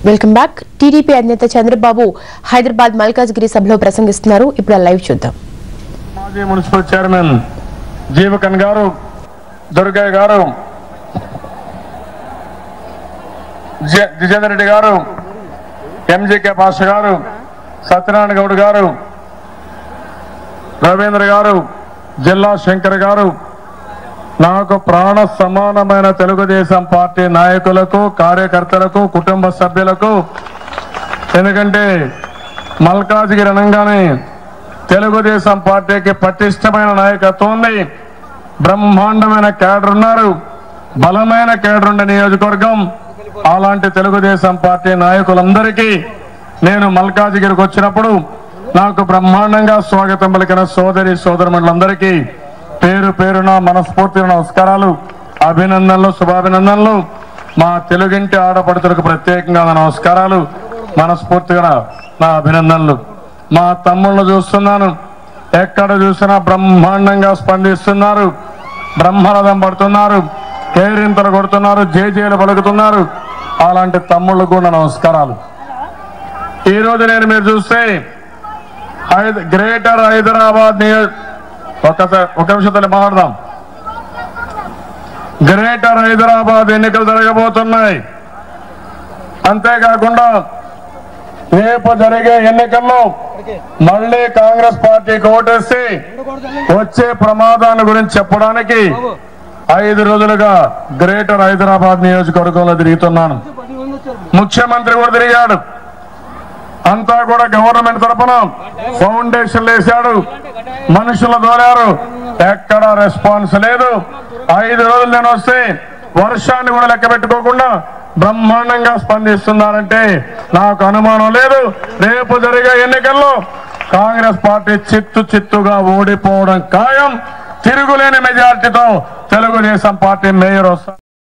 Welcome back. TDP అధినేత చంద్రబాబు హైదరాబాద్ మల్కాజ్గిరి సభలో ప్రసంగిస్తున్నారు. ఇప్పుడు లైవ్ చూద్దాం. మాజీ మున్సిపల్ చైర్మన్ జీవకన్ గారు, దుర్గయ్య గారు, జిజేందర్ రెడ్డి గారు, ఎంజీకే పాష గారు, సత్యనారాయణ గౌడ్ గారు, రవీంద్ర గారు, జిల్లా శంకర్ గారు, నాకు ప్రాణ సమానమైన తెలుగుదేశం పార్టీ నాయకులకు, కార్యకర్తలకు, కుటుంబ సభ్యులకు, ఎందుకంటే మల్కాజ్గిరి అనగానే తెలుగుదేశం పార్టీకి పటిష్టమైన నాయకత్వం ఉంది, బ్రహ్మాండమైన కేడర్ ఉన్నారు, బలమైన కేడర్ ఉండే నియోజకవర్గం. అలాంటి తెలుగుదేశం పార్టీ నాయకులందరికీ నేను మల్కాజ్గిరికి వచ్చినప్పుడు నాకు బ్రహ్మాండంగా స్వాగతం పలికిన సోదరి సోదరులందరికీ పేరు పేరున మనస్ఫూర్తిగా నమస్కారాలు, అభినందనలు, శుభాభినందనలు. మా తెలుగింటి ఆడపడుతులకు ప్రత్యేకంగా నమస్కారాలు, మనస్ఫూర్తిగా నా అభినందనలు. మా తమ్ముళ్ళు చూస్తున్నాను, ఎక్కడ చూసినా బ్రహ్మాండంగా స్పందిస్తున్నారు, బ్రహ్మరథం పడుతున్నారు, కేరింతలు కొడుతున్నారు, జేజేలు పలుకుతున్నారు. అలాంటి తమ్ముళ్ళు కూడా నమస్కారాలు. ఈరోజు నేను మీరు చూస్తే గ్రేటర్ హైదరాబాద్ ఒక విషయంతో మాట్లాడదాం. గ్రేటర్ హైదరాబాద్ ఎన్నికలు జరగబోతున్నాయి. అంతేకాకుండా రేపు జరిగే ఎన్నికల్లో మళ్ళీ కాంగ్రెస్ పార్టీకి ఓటేసి వచ్చే ప్రమాదాల గురించి చెప్పడానికి 5 రోజులుగా గ్రేటర్ హైదరాబాద్ నియోజకవర్గంలో తిరుగుతున్నాను. ముఖ్యమంత్రి కూడా తిరిగాడు. అంతా కూడా గవర్నమెంట్ తరఫున ఫౌండేషన్లు వేశాడు, మనుషులు దోరారు, ఎక్కడా రెస్పాన్స్ లేదు. 5 రోజులు నేను వస్తే వర్షాన్ని కూడా లెక్క పెట్టుకోకుండా బ్రహ్మాండంగా స్పందిస్తున్నారంటే నాకు అనుమానం లేదు, రేపు జరిగే ఎన్నికల్లో కాంగ్రెస్ పార్టీ చిత్తుగా ఓడిపోవడం ఖాయం. తిరుగులేని మెజార్టీతో తెలుగుదేశం పార్టీ మేయర్ వస్తారు.